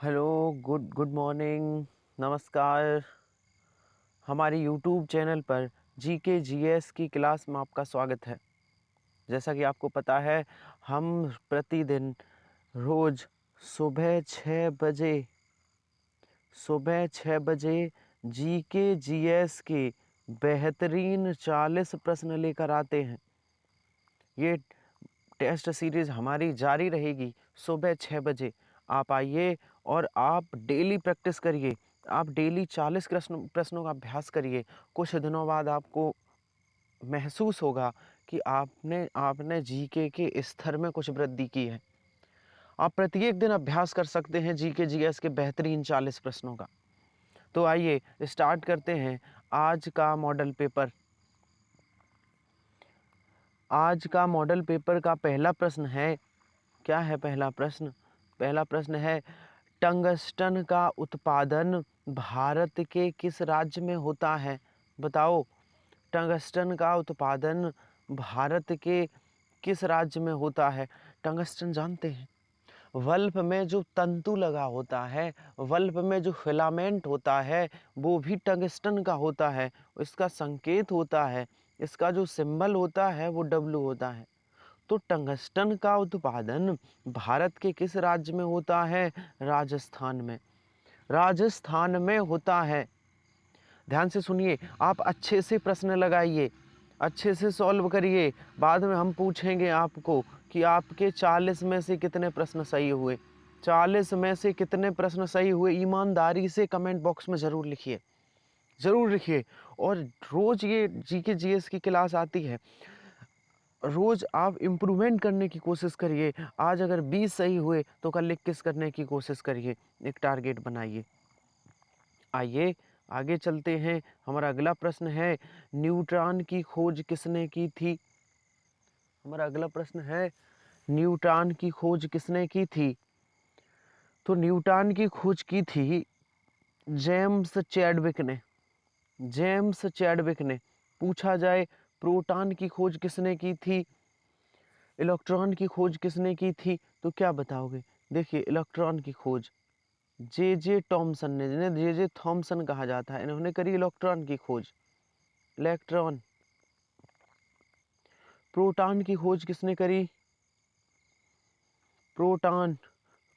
Hello, good morning, नमस्कार। हमारे YouTube channel पर जीके जीएस की क्लास में आपका स्वागत है। जैसा कि आपको पता है, हम प्रतिदिन रोज़ सुबह 6 बजे जीके जीएस के बेहतरीन 40 प्रश्न लेकर आते हैं। ये टेस्ट सीरीज़ हमारी जारी रहेगी सुबह 6 बजे। आप आइए और आप डेली प्रैक्टिस करिए। आप डेली 40 प्रश्नों का अभ्यास करिए। कुछ दिनों बाद आपको महसूस होगा कि आपने आपने जीके के स्तर में कुछ वृद्धि की है। आप प्रत्येक दिन अभ्यास कर सकते हैं जीके जीएस के बेहतरीन 40 प्रश्नों का। तो आइए स्टार्ट करते हैं आज का मॉडल पेपर। आज का मॉडल पेपर का पहला प्रश्न है, क्या है पहला प्रश्न? पहला प्रश्न है, टंगस्टन का उत्पादन भारत के किस राज्य में होता है? बताओ, टंगस्टन का उत्पादन भारत के किस राज्य में होता है? टंगस्टन जानते हैं, बल्ब में जो तंतु लगा होता है, बल्ब में जो फिलामेंट होता है, वो भी टंगस्टन का होता है। इसका संकेत होता है, इसका जो सिंबल होता है वो डब्लू होता है। तो टंगस्टन का उत्पादन भारत के किस राज्य में होता है? राजस्थान में। राजस्थान में होता है। ध्यान से सुनिए, आप अच्छे से प्रश्न लगाइए, अच्छे से सॉल्व करिए। बाद में हम पूछेंगे आपको कि आपके 40 में से कितने प्रश्न सही हुए। 40 में से कितने प्रश्न सही हुए, ईमानदारी से कमेंट बॉक्स में ज़रूर लिखिए, ज़रूर लिखिए। और रोज़ ये जीके जीएस की क्लास आती है, रोज़ आप इम्प्रूवमेंट करने की कोशिश करिए। आज अगर 20 सही हुए तो कल 21 करने की कोशिश करिए, एक टारगेट बनाइए। आइए आगे चलते हैं। हमारा अगला प्रश्न है, न्यूट्रॉन की खोज किसने की थी? हमारा अगला प्रश्न है, न्यूट्रॉन की खोज किसने की थी? तो न्यूट्रॉन की खोज की थी जेम्स चैडविक ने। जेम्स चैडविक ने। पूछा जाए प्रोटॉन की खोज किसने की थी, इलेक्ट्रॉन की खोज किसने की थी, तो क्या बताओगे? देखिए, इलेक्ट्रॉन की खोज जे टॉमसन ने, जिन्हें जे थॉमसन कहा जाता है, इन्होंने करी इलेक्ट्रॉन की खोज। इलेक्ट्रॉन। प्रोटॉन की खोज किसने करी? प्रोटॉन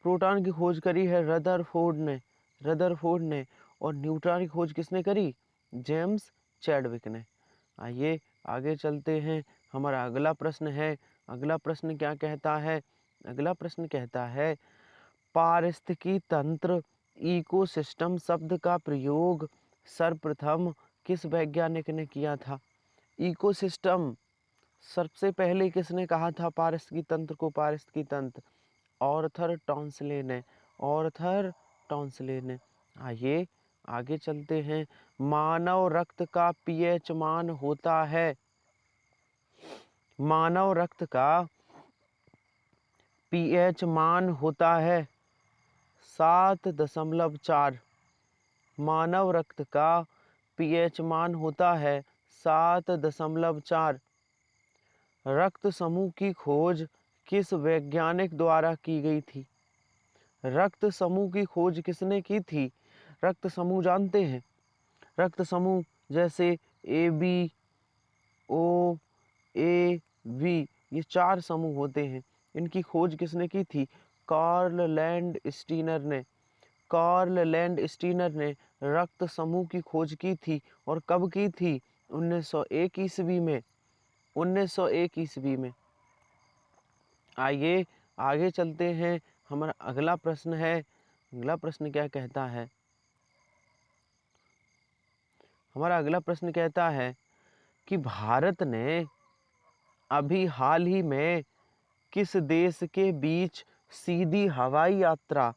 प्रोटॉन की खोज करी है रदरफोर्ड ने। रदरफोर्ड ने। और न्यूट्रॉन की खोज किसने करी? जेम्स चैडविक ने। आइए आगे चलते हैं। हमारा अगला प्रश्न है, अगला प्रश्न क्या कहता है? अगला प्रश्न कहता है, पारिस्थितिकी तंत्र इकोसिस्टम शब्द का प्रयोग सर्वप्रथम किस वैज्ञानिक ने किया था? इकोसिस्टम सबसे पहले किसने कहा था पारिस्थितिकी तंत्र को? पारिस्थितिकी तंत्र ऑर्थर टॉन्सले ने। ऑर्थर टॉन्सले ने। आइए आगे चलते हैं। मानव रक्त का पीएच मान होता है, मानव रक्त का पीएच मान होता है 7.4। मानव रक्त का पीएच मान होता है 7.4। रक्त समूह की खोज किस वैज्ञानिक द्वारा की गई थी? रक्त समूह की खोज किसने की थी? रक्त समूह जानते हैं, रक्त समूह जैसे A B, O, A, we, ये 4 समूह होते हैं। इनकी खोज किसने की थी? कार्ल लैंड स्टीनर ने। कार्ल लैंड स्टीनर ने रक्त समूह की खोज की थी। और कब की थी? 1901 ईस्वी में। 1901 ईस्वी में। आइए आगे चलते हैं। हमारा अगला प्रश्न है, अगला प्रश्न क्या कहता है? हमारा अगला प्रश्न कहता है कि भारत ने अभी हाल ही में किस देश के बीच सीधी हवाई यात्रा,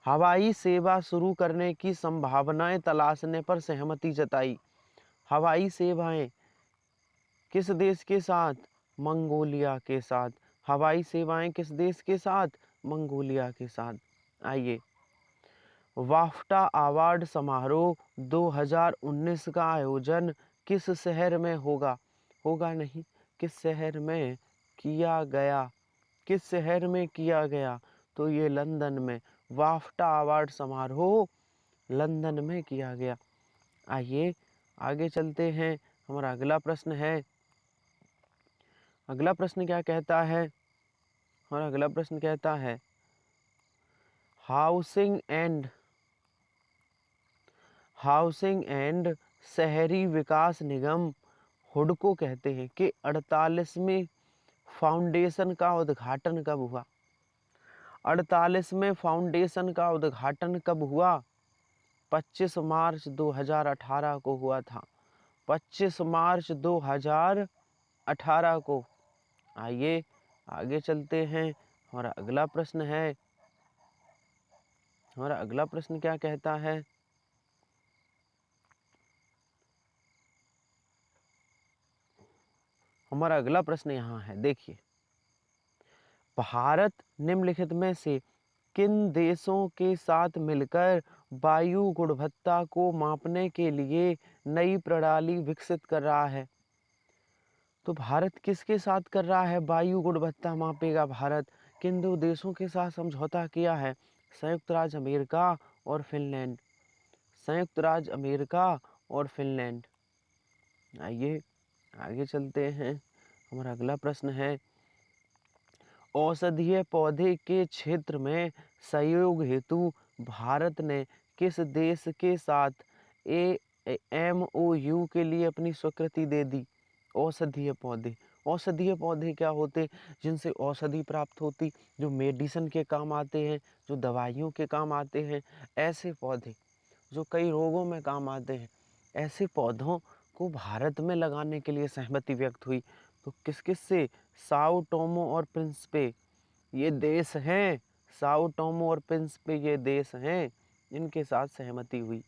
हवाई सेवा शुरू करने की संभावनाएं तलाशने पर सहमति जताई? हवाई सेवाएं किस देश के साथ? मंगोलिया के साथ। हवाई सेवाएं किस देश के साथ? मंगोलिया के साथ। आइए, वाफ्टा अवार्ड समारोह 2019 का आयोजन किस शहर में होगा? होगा नहीं, किस शहर में किया गया? किस शहर में किया गया? तो ये लंदन में वाफ्टा अवार्ड समारोह लंदन में किया गया। आइए आगे चलते हैं। हमारा अगला प्रश्न है, अगला प्रश्न क्या कहता है? हमारा अगला प्रश्न कहता है हाउसिंग एंड शहरी विकास निगम हुडको कहते हैं कि 48वें फाउंडेशन का उद्घाटन कब हुआ? 48वें फाउंडेशन का उद्घाटन कब हुआ? 25 मार्च 2018 को हुआ था। 25 मार्च 2018 को। आइए आगे चलते हैं। हमारा अगला प्रश्न है, हमारा अगला प्रश्न क्या कहता है? हमारा अगला प्रश्न यहाँ है, देखिए, भारत निम्नलिखित में से किन देशों के साथ मिलकर वायु गुणवत्ता को मापने के लिए नई प्रणाली विकसित कर रहा है? तो भारत किसके साथ कर रहा है वायु गुणवत्ता मापेगा? भारत किन दो देशों के साथ समझौता किया है? संयुक्त राज्य अमेरिका और फिनलैंड। संयुक्त राज्य अमेरिका और फिनलैंड। आइए आगे चलते हैं। हमारा अगला प्रश्न है, औषधीय पौधे के क्षेत्र में सहयोग हेतु भारत ने किस देश के साथ MOU के लिए अपनी स्वीकृति दे दी? औषधीय पौधे, औषधीय पौधे क्या होते? जिनसे औषधि प्राप्त होती, जो मेडिसिन के काम आते हैं, जो दवाइयों के काम आते हैं, ऐसे पौधे जो कई रोगों में काम आते हैं, ऐसे पौधों को भारत में लगाने के लिए सहमति व्यक्त हुई। तो किस किस से? साओ टोमो और प्रिंसिपे ये देश हैं। साओ टोमो और प्रिंसिपे ये देश हैं, इनके साथ सहमति हुई।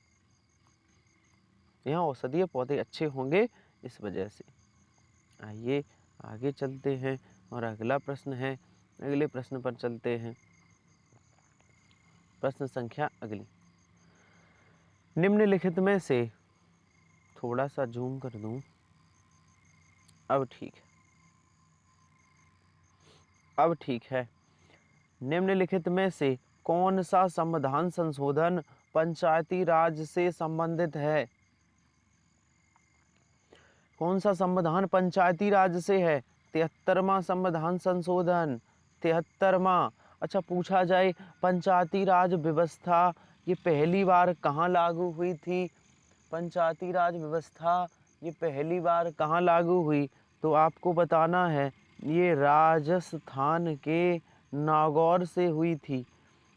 यहाँ औषधीय पौधे अच्छे होंगे इस वजह से। आइए आगे चलते हैं और अगला प्रश्न है, अगले प्रश्न पर चलते हैं। प्रश्न संख्या अगली, निम्नलिखित में से, थोड़ा सा जूम कर दूं, अब ठीक है, अब ठीक है। निम्नलिखित में से कौन सा संविधान संशोधन पंचायती राज से संबंधित है? कौन सा संविधान पंचायती राज से है? 73वां संविधान संशोधन, 73वां। अच्छा, पूछा जाए पंचायती राज व्यवस्था ये पहली बार कहाँ लागू हुई थी? पंचायती राज व्यवस्था ये पहली बार कहाँ लागू हुई? तो आपको बताना है, ये राजस्थान के नागौर से हुई थी।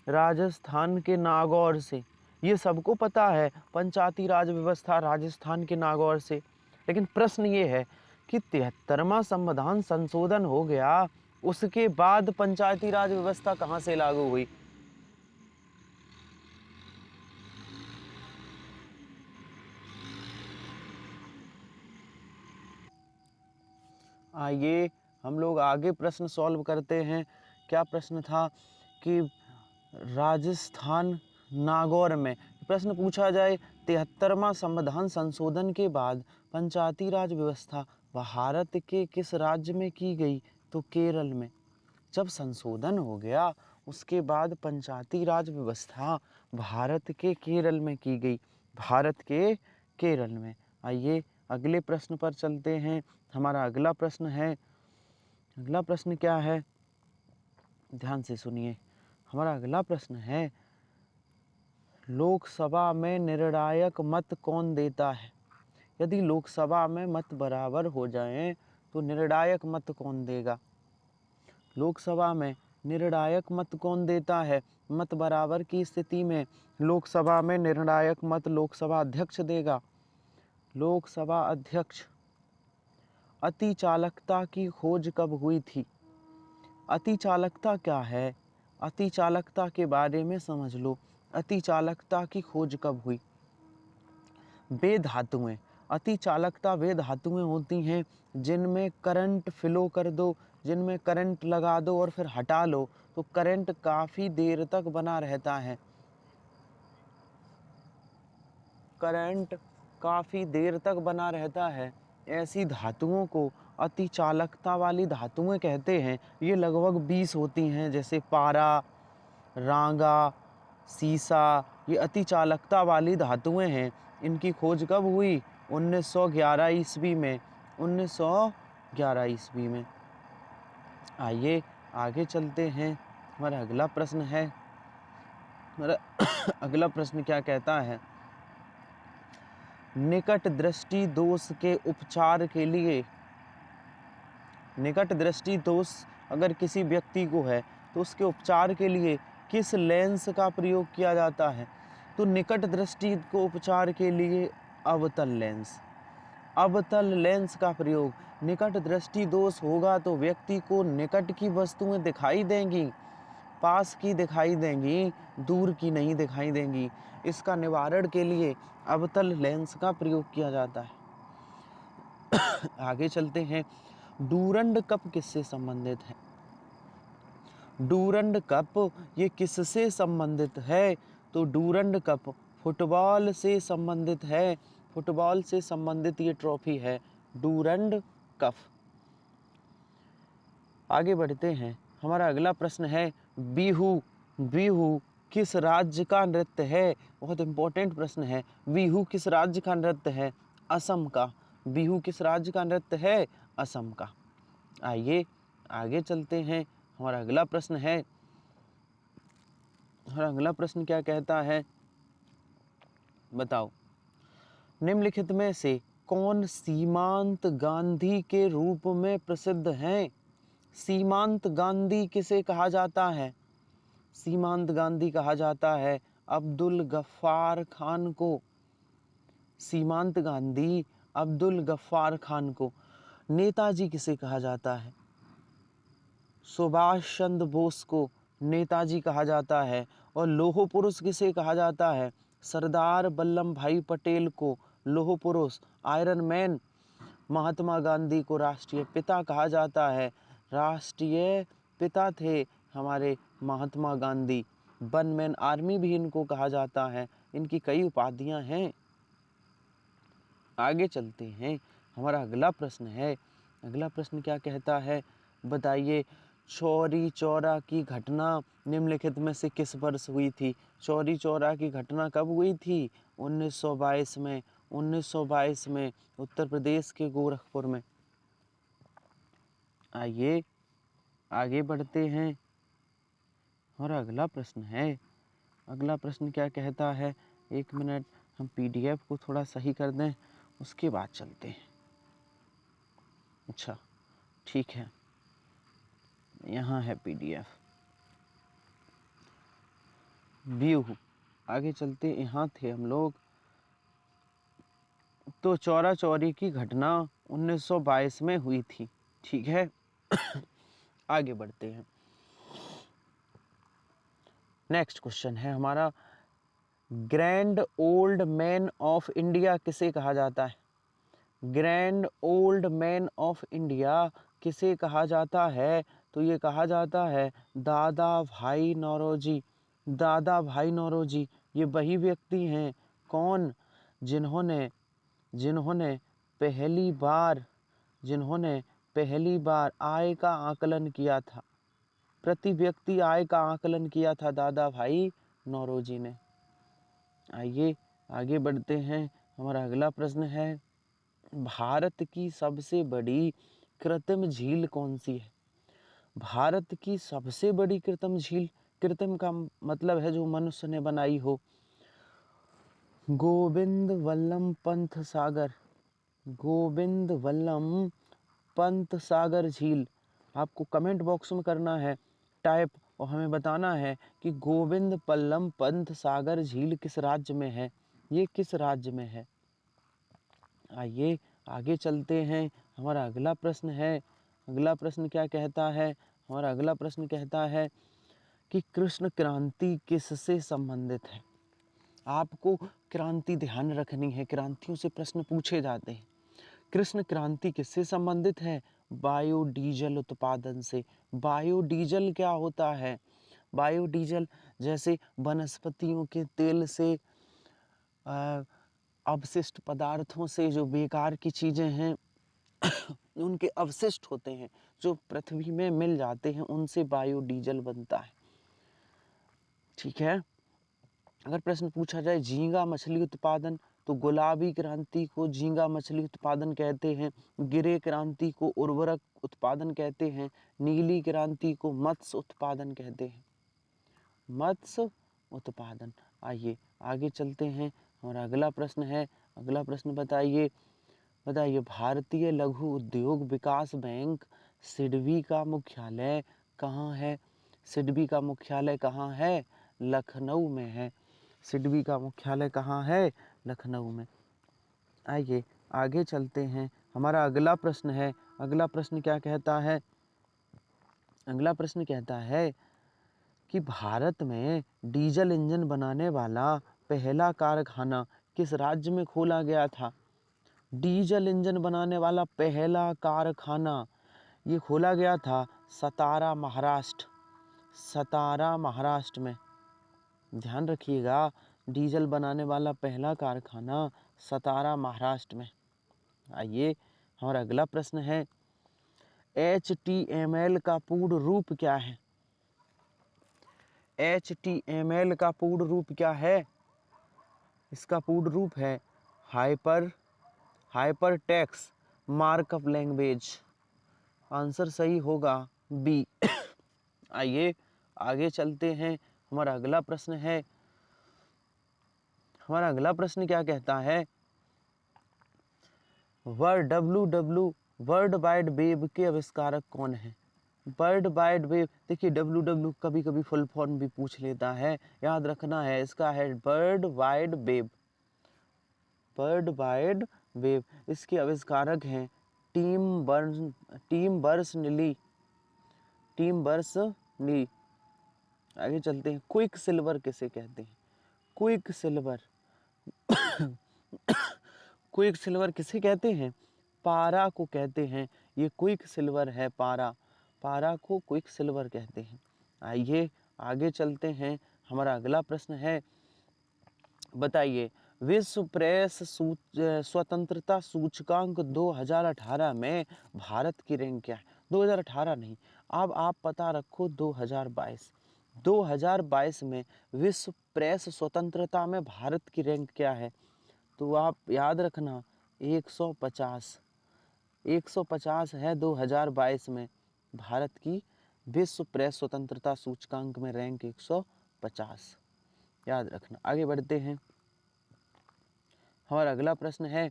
राजस्थान के नागौर से। ये सबको पता है, पंचायती राज व्यवस्था राजस्थान के नागौर से। लेकिन प्रश्न ये है कि 73वां संविधान संशोधन हो गया, उसके बाद पंचायती राज व्यवस्था कहाँ से लागू हुई? आइए हम लोग आगे प्रश्न सॉल्व करते हैं। क्या प्रश्न था कि राजस्थान नागौर में प्रश्न पूछा जाए, 73वां संविधान संशोधन के बाद पंचायती राज व्यवस्था भारत के किस राज्य में की गई? तो केरल में। जब संशोधन हो गया उसके बाद पंचायती राज व्यवस्था भारत के केरल में की गई, भारत के केरल में। आइए अगले प्रश्न पर चलते हैं। हमारा अगला प्रश्न है, अगला प्रश्न क्या है? ध्यान से सुनिए। हमारा अगला प्रश्न है, लोकसभा में निर्णायक मत कौन देता है? यदि लोकसभा में मत बराबर हो जाएं तो निर्णायक मत कौन देगा? लोकसभा में निर्णायक मत कौन देता है? मत बराबर की स्थिति में लोकसभा में निर्णायक मत लोकसभा अध्यक्ष देगा। लोकसभा अध्यक्ष। अतिचालकता की खोज कब हुई थी? अतिचालकता क्या है? अतिचालकता के बारे में समझ लो। अतिचालकता की खोज कब हुई? वे धातुएं, अतिचालकता वे धातुएं होती हैं जिनमें करंट फ्लो कर दो, जिनमें करंट लगा दो और फिर हटा लो तो करंट काफ़ी देर तक बना रहता है। करंट काफ़ी देर तक बना रहता है। ऐसी धातुओं को अतिचालकता वाली धातुएं कहते हैं। ये लगभग 20 होती हैं, जैसे पारा, रांगा, सीसा, ये अति चालकता वाली धातुएं हैं। इनकी खोज कब हुई? 1911 ईस्वी में। 1911 ईस्वी में। आइए आगे चलते हैं। हमारा अगला प्रश्न है, हमारा अगला प्रश्न क्या कहता है? निकट दृष्टि दोष के उपचार के लिए, निकट दृष्टि दोष अगर किसी व्यक्ति को है तो उसके उपचार के लिए किस लेंस का प्रयोग किया जाता है? तो निकट दृष्टि को उपचार के लिए अवतल लेंस, अवतल लेंस का प्रयोग। निकट दृष्टि दोष होगा तो व्यक्ति को निकट की वस्तुएं दिखाई देंगी, पास की दिखाई देंगी, दूर की नहीं दिखाई देंगी। इसका निवारण के लिए अवतल लेंस का प्रयोग किया जाता है। आगे चलते हैं। डूरंड कप किससे संबंधित है? डूरंड कप ये किससे संबंधित है? तो डूरंड कप फुटबॉल से संबंधित है। फुटबॉल से संबंधित ये ट्रॉफी है, डूरंड कप। आगे बढ़ते हैं। हमारा अगला प्रश्न है, बिहू, बिहू किस राज्य का नृत्य है? बहुत इंपॉर्टेंट प्रश्न है। बिहू किस राज्य का नृत्य है? असम का। बिहू किस राज्य का नृत्य है? असम का। आइए आगे चलते हैं। हमारा अगला प्रश्न है, हमारा अगला प्रश्न क्या कहता है? बताओ, निम्नलिखित में से कौन सीमांत गांधी के रूप में प्रसिद्ध हैं? सीमांत गांधी किसे कहा जाता है? सीमांत गांधी कहा जाता है अब्दुल गफ्फार खान को। सीमांत गांधी अब्दुल गफ्फार खान को। नेताजी किसे कहा जाता है? सुभाष चंद्र बोस को नेताजी कहा जाता है। और लौह पुरुष किसे कहा जाता है? सरदार वल्लभ भाई पटेल को लौह पुरुष, आयरन मैन। महात्मा गांधी को राष्ट्रीय पिता कहा जाता है। राष्ट्रीय पिता थे हमारे Mahatma Gandhi. One man army भी इनको कहा जाता है। इनकी कई उपाधियां हैं। आगे चलते हैं। हमारा अगला प्रश्न है, अगला प्रश्न क्या कहता है? बताइए, चौरी चौरा की घटना निम्नलिखित में से किस वर्ष हुई थी? चौरी चौरा की घटना कब हुई थी? 1922 में। 1922 में उत्तर प्रदेश के गोरखपुर में। आइए आगे बढ़ते हैं। और अगला प्रश्न है, अगला प्रश्न क्या कहता है? एक मिनट, हम पीडीएफ को थोड़ा सही कर दें, उसके बाद चलते हैं। अच्छा ठीक है, यहाँ है पीडीएफ। व्यू, आगे चलते, यहाँ थे हम लोग। तो चौरा चौरी की घटना 1922 में हुई थी। ठीक है। आगे बढ़ते हैं। नेक्स्ट क्वेश्चन है हमारा, grand old man of India किसे कहा जाता है? Grand old man of India किसे कहा जाता है? तो ये कहा जाता है दादा भाई नौरोजी। दादा भाई नौरोजी ये वही व्यक्ति हैं, कौन? जिन्होंने जिन्होंने पहली बार जिन्होंने पहली बार आय का आकलन किया था। प्रति व्यक्ति आय का आकलन किया था दादा भाई नौरोजी ने। आइए आगे बढ़ते हैं। हमारा अगला प्रश्न है, भारत की सबसे बड़ी कृत्रिम झील कौन सी है? भारत की सबसे बड़ी कृत्रिम झील, कृत्रिम का मतलब है जो मनुष्य ने बनाई हो। गोविंद वल्लभ पंत सागर, गोविंद वल्लभ पंत सागर झील। आपको कमेंट बॉक्स में करना है टाइप और हमें बताना है कि गोविंद वल्लभ पंत सागर झील किस राज्य में है, ये किस राज्य में है। आइए आगे चलते हैं। हमारा अगला प्रश्न है, अगला प्रश्न क्या कहता है? हमारा अगला प्रश्न कहता है कि कृष्ण क्रांति किससे संबंधित है? आपको क्रांति ध्यान रखनी है, क्रांतियों से प्रश्न पूछे जाते हैं। कृष्ण क्रांति किससे संबंधित है? बायोडीजल उत्पादन से। बायोडीजल क्या होता है? बायोडीजल जैसे वनस्पतियों के तेल से, अवशिष्ट पदार्थों से, जो बेकार की चीज़ें हैं उनके अवशिष्ट होते हैं जो पृथ्वी में मिल जाते हैं, उनसे बायोडीजल बनता है। ठीक है। अगर प्रश्न पूछा जाए झींगा मछली उत्पादन, तो गुलाबी क्रांति को झींगा मछली उत्पादन कहते हैं, गिरे क्रांति को उर्वरक उत्पादन कहते हैं, नीली क्रांति को मत्स्य उत्पादन कहते हैं। मत्स्य उत्पादन। आइए आगे चलते हैं। हमारा अगला प्रश्न है, अगला प्रश्न बताइए भारतीय लघु उद्योग विकास बैंक सिडबी का मुख्यालय कहाँ है? सिडबी का मुख्यालय कहाँ है? लखनऊ में है। सिडबी का मुख्यालय कहाँ है? लखनऊ में। आइए आगे चलते हैं। हमारा अगला प्रश्न है, अगला प्रश्न क्या कहता है? अगला प्रश्न कहता है कि भारत में डीजल इंजन बनाने वाला पहला कारखाना किस राज्य में खोला गया था? डीजल इंजन बनाने वाला पहला कारखाना ये खोला गया था सतारा महाराष्ट्र, सतारा महाराष्ट्र में। ध्यान रखिएगा, डीजल बनाने वाला पहला कारखाना सतारा महाराष्ट्र में। आइए हमारा अगला प्रश्न है, HTML का पूर्ण रूप क्या है? HTML का पूर्ण रूप क्या है? इसका पूर्ण रूप है hyper text markup language. Answer सही होगा बी। आइए आगे चलते हैं। हमारा अगला प्रश्न है, हमारा अगला प्रश्न क्या कहता है? वर्ल्ड वाइड वेब के आविष्कारक कौन है? वर्ल्ड वाइड वेब, देखिए WW कभी कभी फुल फॉर्म भी पूछ लेता है, याद रखना है इसका है world wide web. World wide web, इसके आविष्कारक हैं टिम बर्नर्स-ली। आगे चलते हैं। क्विक सिल्वर किसे कहते हैं? क्विक सिल्वर क्विक सिल्वर किसे कहते हैं? पारा को कहते हैं। ये क्विक सिल्वर है, पारा को क्विक सिल्वर कहते हैं। आइए आगे चलते हैं। हमारा अगला प्रश्न है, बताइए विश्व प्रेस स्वतंत्रता सूचकांक 2018 में भारत की रैंक क्या है? 2018 नहीं, अब आप पता रखो 2022। 2022 में विश्व प्रेस स्वतंत्रता में भारत की रैंक क्या है? तो आप याद रखना 150 है 2022 में भारत की विश्व प्रेस स्वतंत्रता सूचकांक में रैंक 150, याद रखना। आगे बढ़ते हैं। हमारा अगला प्रश्न है,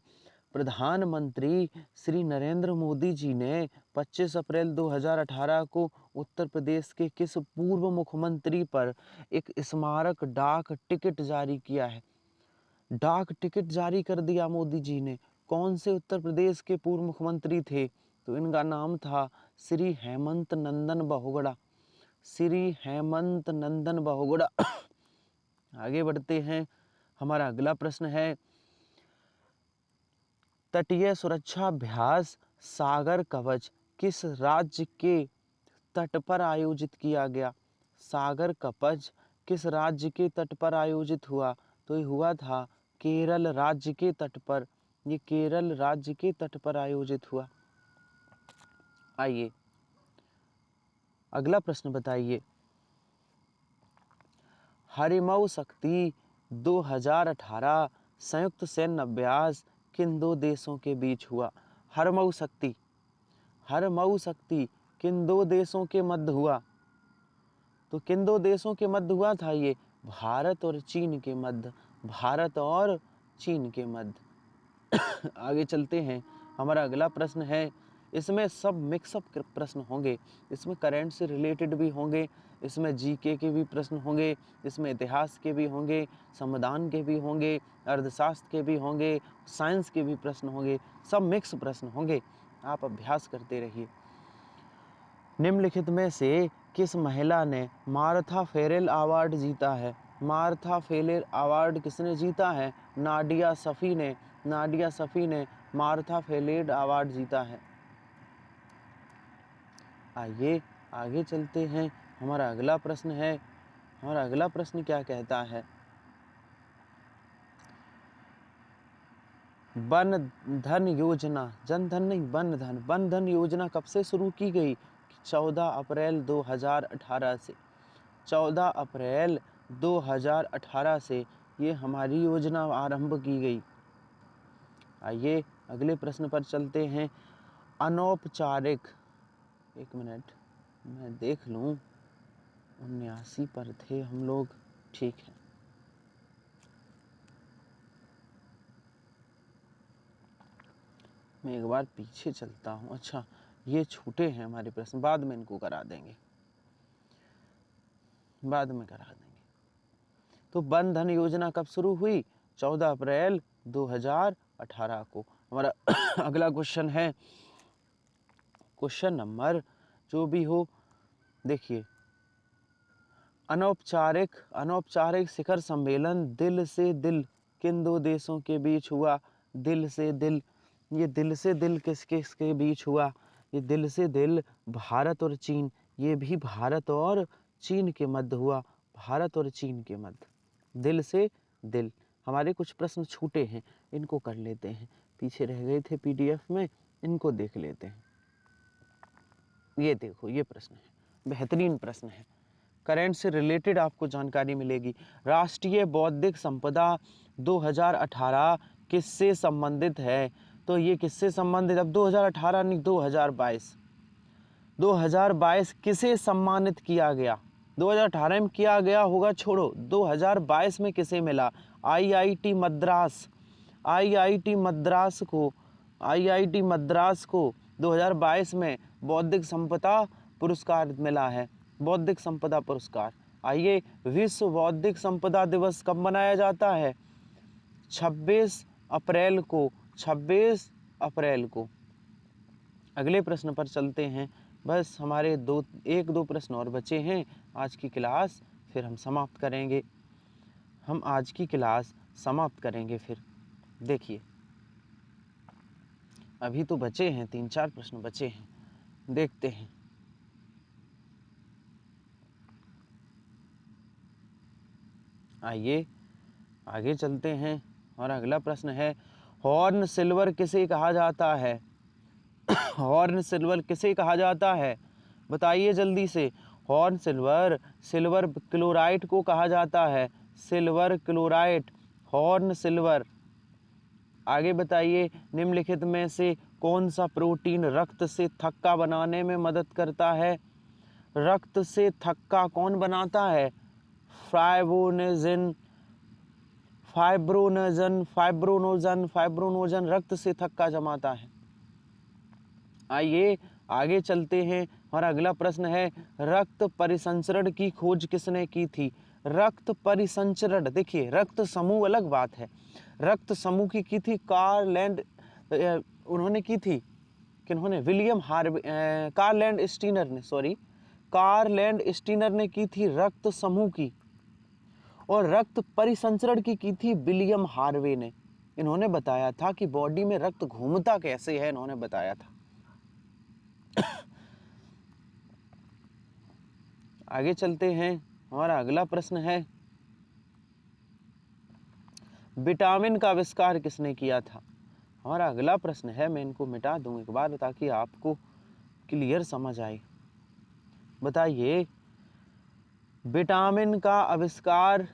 प्रधानमंत्री श्री नरेंद्र मोदी जी ने 25 अप्रैल 2018 को उत्तर प्रदेश के किस पूर्व मुख्यमंत्री पर एक स्मारक डाक टिकट जारी किया है? डाक टिकट जारी कर दिया मोदी जी ने। कौन से उत्तर प्रदेश के पूर्व मुख्यमंत्री थे? तो इनका नाम था श्री हेमंत नंदन बहुगुणा, श्री हेमंत नंदन बहुगुणा। आगे बढ़ते हैं। हमारा अगला प्रश्न है, तटीय सुरक्षा अभ्यास सागर कवच किस राज्य के तट पर आयोजित किया गया? सागर कवच किस राज्य के तट पर आयोजित हुआ? तो ये हुआ था केरल राज्य के तट पर। ये केरल राज्य के तट पर आयोजित हुआ। आइए अगला प्रश्न बताइए, हरिमऊ शक्ति 2018 संयुक्त सैन्य अभ्यास किन दो देशों के बीच हुआ? हरमऊ शक्ति किन दो देशों के मध्य हुआ? तो किन दो देशों के मध्य हुआ था? ये भारत और चीन के मध्य, भारत और चीन के मध्य। आगे चलते हैं। हमारा अगला प्रश्न है, इसमें सब मिक्सअप प्रश्न होंगे, इसमें करंट से रिलेटेड भी होंगे, इसमें जीके के भी प्रश्न होंगे, इसमें इतिहास के भी होंगे, संविधान के भी होंगे, अर्थशास्त्र के भी होंगे, साइंस के भी प्रश्न होंगे, सब मिक्स प्रश्न होंगे। आप अभ्यास करते रहिए। निम्नलिखित में से किस महिला ने मार्था फेरेल अवार्ड जीता है? मार्था फेरेल अवार्ड किसने जीता है? नाडिया सफ़ी ने मार्था फेरेल अवार्ड जीता है। आइए आगे चलते हैं। हमारा अगला प्रश्न है, हमारा अगला प्रश्न क्या कहता है? वन धन योजना, जन धन नहीं, वन धन योजना कब से शुरू की गई? 14 अप्रैल 2018 से। 14 अप्रैल 2018 से ये हमारी योजना आरंभ की गई। आइए अगले प्रश्न पर चलते हैं। अनौपचारिक, एक मिनट मैं देख लूं, 79 पर थे हम लोग, ठीक है। मैं एक बार पीछे चलता हूं। अच्छा, ये छूटे हैं हमारे प्रश्न, बाद में इनको करा देंगे, बाद में करा देंगे। तो वन धन योजना कब शुरू हुई? 14 अप्रैल 2018 को। हमारा अगला क्वेश्चन है, क्वेश्चन नंबर जो भी हो, देखिए, अनौपचारिक शिखर सम्मेलन दिल से दिल किन दो देशों के बीच हुआ? दिल से दिल, ये दिल से दिल किस किसके बीच हुआ? ये दिल से दिल भारत और चीन, ये भी भारत और चीन के मध्य हुआ, भारत और चीन के मध्य। दिल से दिल। हमारे कुछ प्रश्न छूटे हैं, इनको कर लेते हैं, पीछे रह गए थे पीडीएफ में, इनको देख लेते हैं। ये देखो, ये प्रश्न है, बेहतरीन प्रश्न है, करंट से रिलेटेड आपको जानकारी मिलेगी। राष्ट्रीय बौद्धिक संपदा 2018 किससे संबंधित है? तो ये किससे संबंधित, अब 2018 नहीं, 2022 किसे सम्मानित किया गया? 2018 में किया गया होगा, छोड़ो, 2022 में किसे मिला? आईआईटी मद्रास को 2022 में बौद्धिक संपदा पुरस्कार मिला है, बौद्धिक संपदा पुरस्कार। आइए, विश्व बौद्धिक संपदा दिवस कब मनाया जाता है? 26 अप्रैल को, 26 अप्रैल को। अगले प्रश्न पर चलते हैं। बस हमारे एक दो प्रश्न और बचे हैं, आज की क्लास फिर हम समाप्त करेंगे, हम आज की क्लास समाप्त करेंगे फिर। देखिए, अभी तो बचे हैं, 3-4 प्रश्न बचे हैं, देखते हैं। आइए आगे चलते हैं और अगला प्रश्न है, हॉर्न सिल्वर किसे कहा जाता है? हॉर्न सिल्वर किसे कहा जाता है? बताइए जल्दी से। हॉर्न सिल्वर क्लोराइड को कहा जाता है, सिल्वर क्लोराइड, हॉर्न सिल्वर। आगे बताइए, निम्नलिखित में से कौन सा प्रोटीन रक्त से थक्का बनाने में मदद करता है? रक्त से थक्का कौन बनाता है? फाइब्रोनोजन रक्त से थक्का जमाता है। आइए आगे चलते हैं और अगला प्रश्न है, रक्त परिसंचरण की खोज किसने की थी? रक्त परिसंचरण, देखिए, रक्त समूह अलग बात है, रक्त समूह की थी कार्लैंड, उन्होंने की थी, किन्होंने? कार्लैंड स्टीनर ने की थी रक्त समूह की, और रक्त परिसंचरण की थी विलियम हार्वे ने। इन्होंने बताया था कि बॉडी में रक्त घूमता कैसे है, इन्होंने बताया था। आगे चलते हैं, हमारा अगला प्रश्न है, विटामिन का आविष्कार किसने किया था? हमारा अगला प्रश्न है, मैं इनको मिटा दूं एक बार ताकि आपको क्लियर समझ आए। बताइए, विटामिन का आविष्कार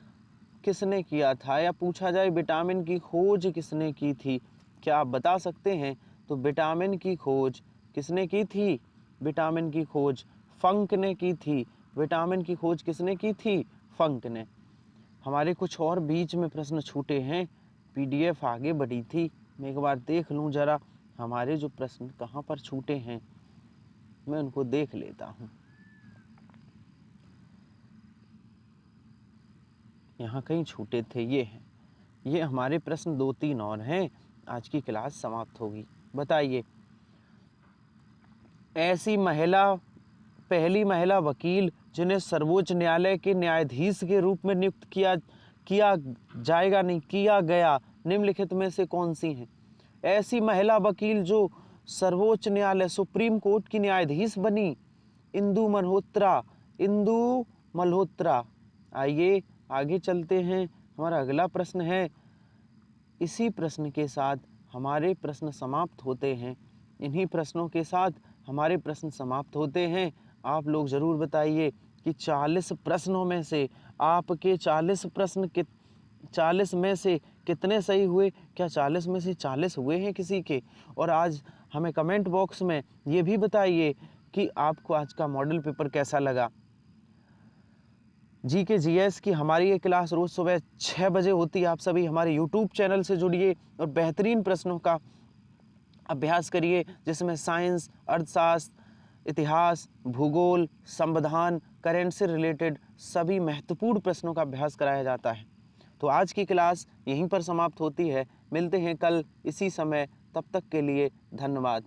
किसने किया था, या पूछा जाए विटामिन की खोज किसने की थी, क्या आप बता सकते हैं? तो विटामिन की खोज किसने की थी? विटामिन की खोज फंक ने की थी। विटामिन की खोज किसने की थी? फंक ने। हमारे कुछ और बीच में प्रश्न छूटे हैं, पीडीएफ आगे बढ़ी थी, मैं एक बार देख लूं जरा हमारे जो प्रश्न कहाँ पर छूटे हैं, मैं उनको देख लेता हूं। यहाँ कहीं छूटे थे, ये हैं, ये हमारे प्रश्न 2-3 और हैं, आज की क्लास समाप्त होगी। बताइए, ऐसी पहली महिला वकील जिन्हें सर्वोच्च न्यायालय के न्यायाधीश के रूप में नियुक्त किया गया, निम्नलिखित में से कौन सी हैं? ऐसी महिला वकील जो सर्वोच्च न्यायालय सुप्रीम कोर्ट की न्यायाधीश बनी, इंदु मल्होत्रा। आइए आगे चलते हैं, हमारा अगला प्रश्न है, इसी प्रश्न के साथ हमारे प्रश्न समाप्त होते हैं, इन्हीं प्रश्नों के साथ हमारे प्रश्न समाप्त होते हैं। आप लोग ज़रूर बताइए कि 40 प्रश्नों में से आपके 40 में से कितने सही हुए? क्या 40 में से 40 हुए हैं किसी के? और आज हमें कमेंट बॉक्स में ये भी बताइए कि आपको आज का मॉडल पेपर कैसा लगा। जीके जीएस की हमारी ये क्लास रोज़ सुबह 6 बजे होती है। आप सभी हमारे यूट्यूब चैनल से जुड़िए और बेहतरीन प्रश्नों का अभ्यास करिए, जिसमें साइंस, अर्थशास्त्र, इतिहास, भूगोल, संविधान, करंट से रिलेटेड सभी महत्वपूर्ण प्रश्नों का अभ्यास कराया जाता है। तो आज की क्लास यहीं पर समाप्त होती है। मिलते हैं कल इसी समय, तब तक के लिए धन्यवाद।